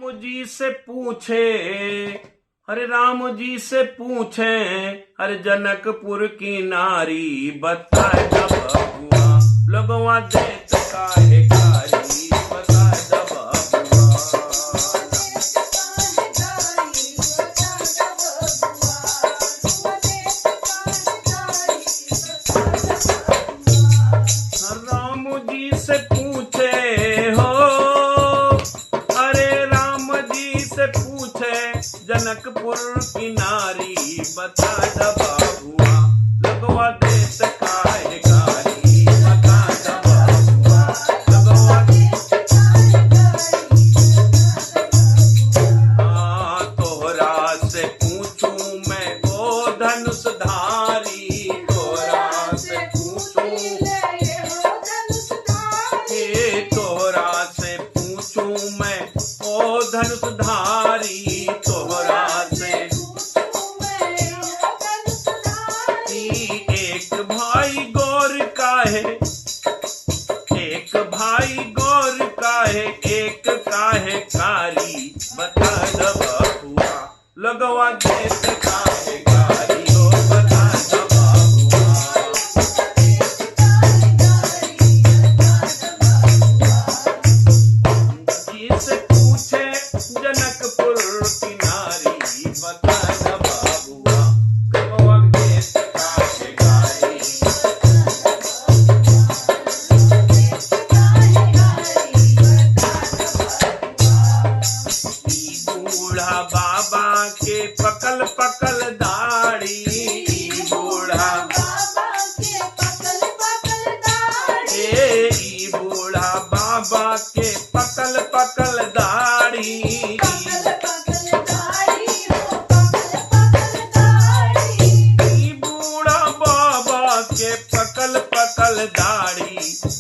राम जी से पूछे, अरे राम जी से पूछे, अरे जनकपुर की नारी बता जब हुआ लगवा देत काहे कारी बता जब राम जी से पूछे हो, अरे राम जी से पूछे जनकपुर की नारी बता जब हुआ लगवा देत काहे कारी बता जब हुआ लगवा तोहरा से पूछूं मैं ओ धनुषधारी, तोहरा से पूछूं तोहरा से पूछूं मैं ओ धनुषधारी, तोहरा से एक भाई गौर का है, एक भाई गौर का है, एक का है कारी बता जब हुआ लगवा देत काहे कारी हो बता जब जनकपुर की नारी बता जब हुआ लगवा देत काहे कारी बूढ़ा बाबा के पकल पकल दाढ़ी, बूढ़ा बूढ़ा बाबा के पकल पकल दाढ़ी, बूढ़ा बाबा के पकल पकल दाढ़ी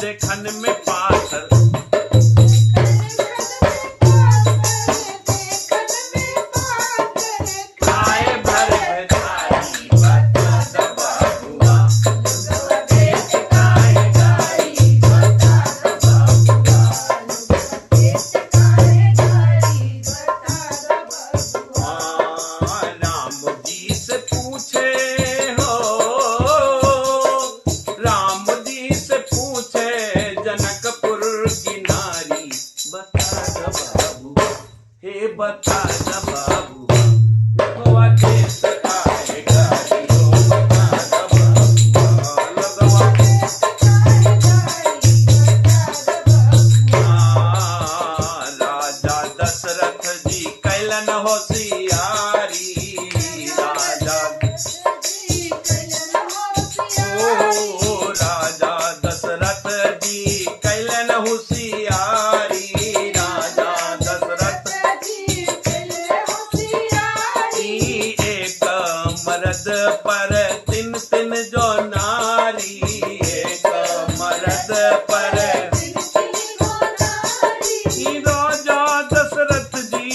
देखन में पाथर बता जब लगवा देत काहे कारी हो बता जब लगवा राजा दशरथ जी कैलन होशियारी, राजा राजा दशरथ जी कैलन होशियारी, राजा दशरथ मरद पर तीन तीन जो नारी, एक मरद पर राजा दशरथ जी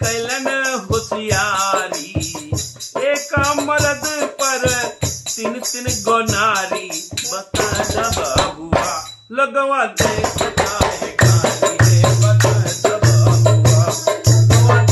कैलन होशियारी, एक मरद पर तीन तीन गो नारी बता जब हुआ लगवा देत काहे कारी बता जब हुआ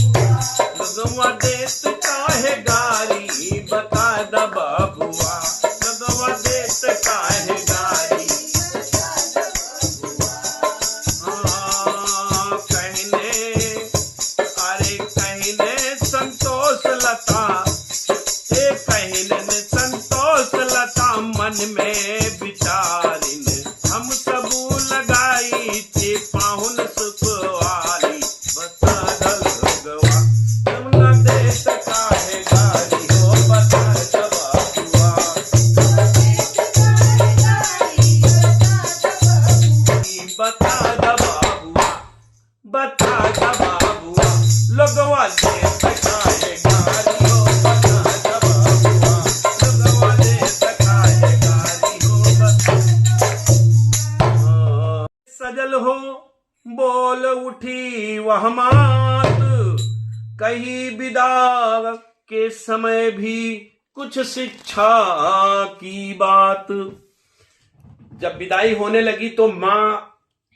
लगवा देत काहे गारी बता दब हुआ लगवा देत काहे गारी कहने अरे कहने संतोष लता कहने संतोष लता मन में विचारिन हम सबू लगाई थी पाहुन सुखवारी बता लगवा लगवा देत काहे गारी हो बता जब हुआ बता जब हुआ बता जब हुआ लगवा देत काहे गारी हो बता जब हुआ लगवा देत काहे गारी हो सजल हो बोल उठी वह मात, कही विदा के समय भी कुछ शिक्षा की बात। जब विदाई होने लगी तो माँ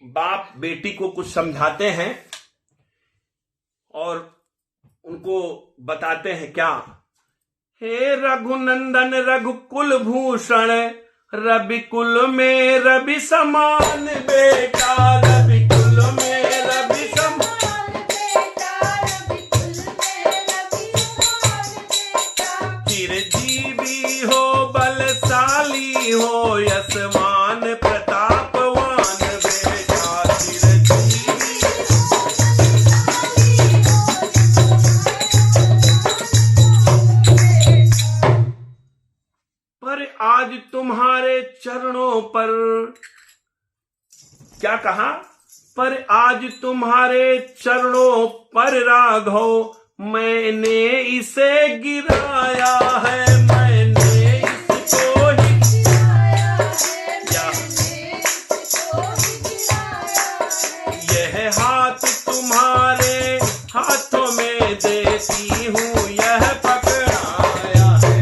बाप बेटी को कुछ समझाते हैं और उनको बताते हैं क्या, हे रघुनंदन रघुकुल भूषण, रवि कुल में रवि समान बेटा, रवि कुल में रवि समान बेटा, रवि कुल में रवि समान बेटा, चिरजीवी हो बलशाली हो यशवान प्रतापवान बेटा, चिरजीवी पर आज तुम्हारे चरणों पर, क्या कहा, पर आज तुम्हारे चरणों पर राघव मैंने इसे गिराया है, मैंने इसको ही गिराया है, मैंने इसको ही गिराया है। यह हाथ तुम्हारे हाथों में देती हूँ, यह पकड़ाया है।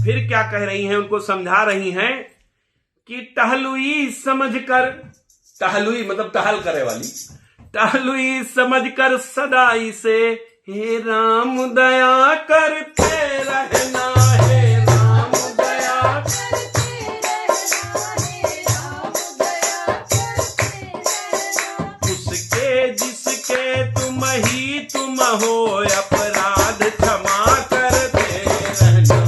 फिर क्या कह रही हैं, उनको समझा रही हैं कि टहलुई समझकर, टहलुई मतलब टहल करे वाली, टहलुई समझकर सदा इसे हे राम दया करते रहना, हे राम दया करते रहना, हे राम दया करते रहना। उसके जिसके तुम ही तुम हो अपराध क्षमा करते रहना,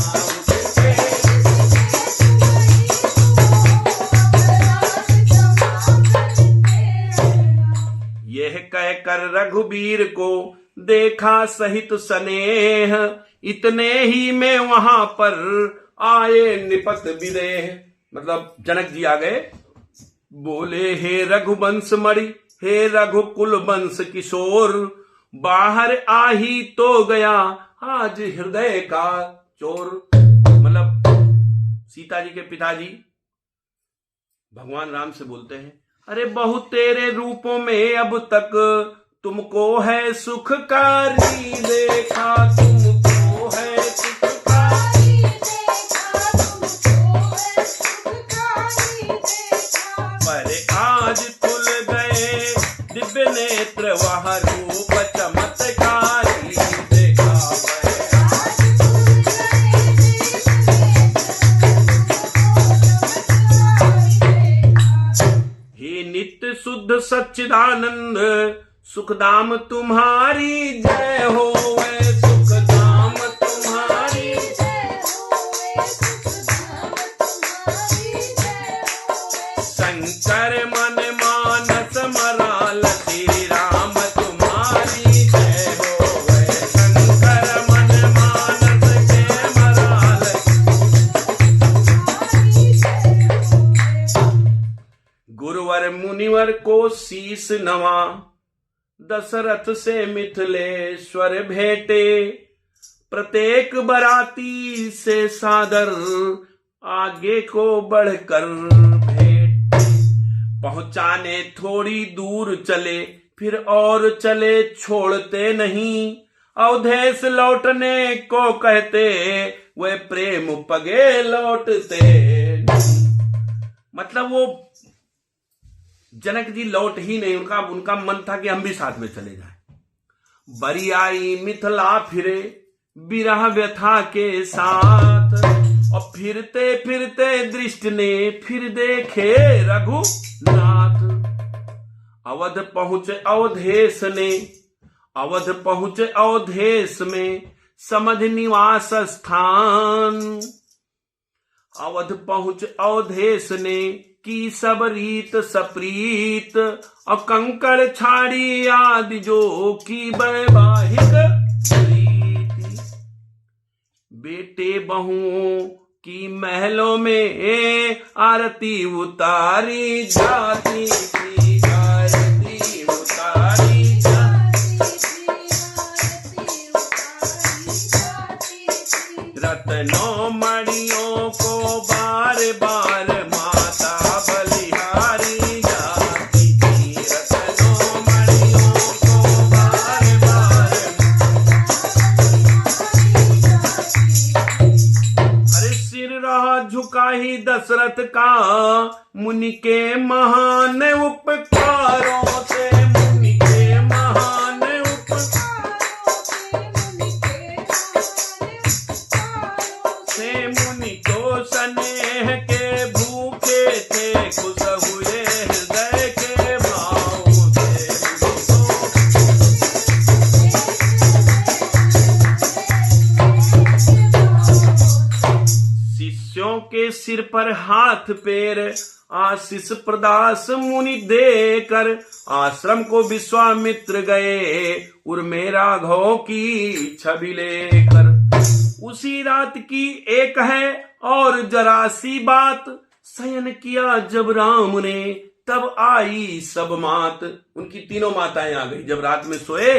यह कहकर रघुबीर को देखा सहित स्नेह, इतने ही में वहां पर आए निपत विदेह, मतलब जनक जी आ गए। बोले हे रघुवंश मणि, हे रघुकुल वंश किशोर, बाहर आही तो गया आज हृदय का चोर। मतलब सीता जी के पिताजी भगवान राम से बोलते हैं, अरे बहु तेरे रूपों में अब तक तुमको है सुखकारी देखा, तुमको है सुखकारी देखा, तुमको है सुखकारी देखा। पर आज खुल गए दिव्य नेत्र वह रूप चमत्कारी देखा, हे नित्य शुद्ध सच्चिदानंद सुखदाम तुम्हारी जय हो, वे सुखदाम तुम्हारी जय हो, सुखदाम तुम्हारी जय हो। शंकर मन मानस मराल श्री राम तुम्हारी जय हो, वे शंकर मन मानस के मराल तुम्हारी जय हो। गुरुवर मुनिवर को शीस नवा, दशरथ से मिथिलेश्वर भेंटे, प्रत्येक बराती से सादर आगे को बढ़कर भेंट। पहुंचाने थोड़ी दूर चले फिर और चले छोड़ते नहीं, अवधेश लौटने को कहते वे प्रेम पगे लौटते नहीं। मतलब वो जनक जी लौट ही नहीं, उनका मन था कि हम भी साथ में चले जाएं। बरियाई मिथिला फिरे विरह व्यथा के साथ, और फिरते फिरते दृष्टि ने फिर देखे रघुनाथ। अवध पहुंचे अवधेश ने, अवध पहुंचे अवधेश में समझ निवास स्थान। अवध पहुंचे अवधेश ने की सब रीत सप्रीत, और कंकड़ छाड़ी आदि जो की वैवाहिक प्रीति। बेटे बहुओं की महलों में आरती उतारी जाती थी, आरती उतारी जाती थी, आरती उतारी जाती थी। रत्नों मणियों को बार बार माता बलिहारी जाती थी। रत्नों मणियों को बार बार, अरे सिर रहा झुका ही दशरथ का मुनि के महान उपकारों से, मुनि के महान से, मुनि तो स्नेह के भूखे थे, खुश हुए हृदय के भाव से। शिष्यों के सिर पर हाथ पैर आशीष प्रदास मुनि देकर आश्रम को विश्वामित्र गए उर्मे राघव की छवि लेकर। उसी रात की एक है और जरा सी बात, शयन किया जब राम ने तब आई सब मात। उनकी तीनों माताएं आ गई। जब रात में सोए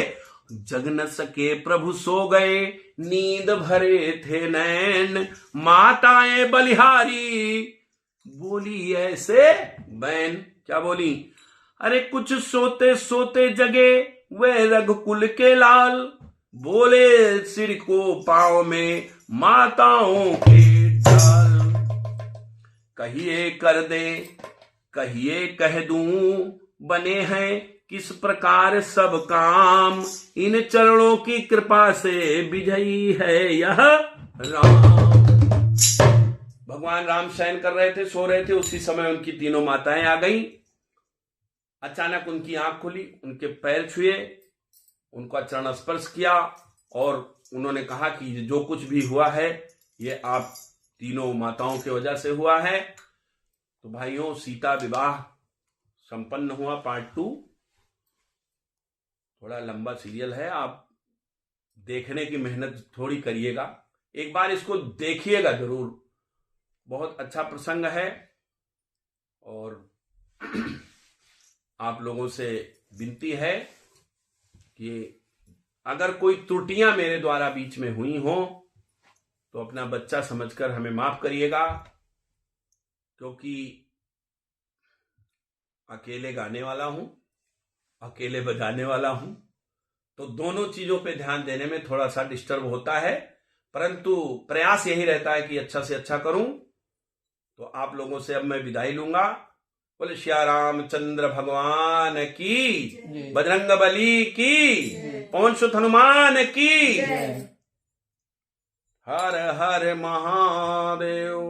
जग न सके प्रभु सो गए, नींद भरे थे नैन माताएं बलिहारी। बोली ऐसे बैन, क्या बोली? अरे कुछ सोते सोते जगे वे रघुकुल के लाल, बोले सिर को पांव में माताओं के डाल। कहिए कर दे, कहिए कह दूं, बने हैं किस प्रकार सब काम, इन चरणों की कृपा से विजयी है यह राम। भगवान राम शयन कर रहे थे, सो रहे थे, उसी समय उनकी तीनों माताएं आ गई। अचानक उनकी आंख खुली, उनके पैर छुए, उनका चरण स्पर्श किया और उन्होंने कहा कि जो कुछ भी हुआ है ये आप तीनों माताओं की वजह से हुआ है। तो भाइयों, सीता विवाह संपन्न हुआ। पार्ट 2 थोड़ा लंबा सीरियल है, आप देखने की मेहनत थोड़ी करिएगा, एक बार इसको देखिएगा जरूर, बहुत अच्छा प्रसंग है। और आप लोगों से विनती है कि अगर कोई त्रुटियां मेरे द्वारा बीच में हुई हो तो अपना बच्चा समझकर हमें माफ करिएगा, क्योंकि अकेले गाने वाला हूं, अकेले बजाने वाला हूं, तो दोनों चीजों पे ध्यान देने में थोड़ा सा डिस्टर्ब होता है, परंतु प्रयास यही रहता है कि अच्छा से अच्छा करूं। तो आप लोगों से अब मैं विदाई लूंगा। बोले श्या रामचंद्र भगवान की, बजरंग बली की, पवन सुत हनुमान की। हर हर महादेव।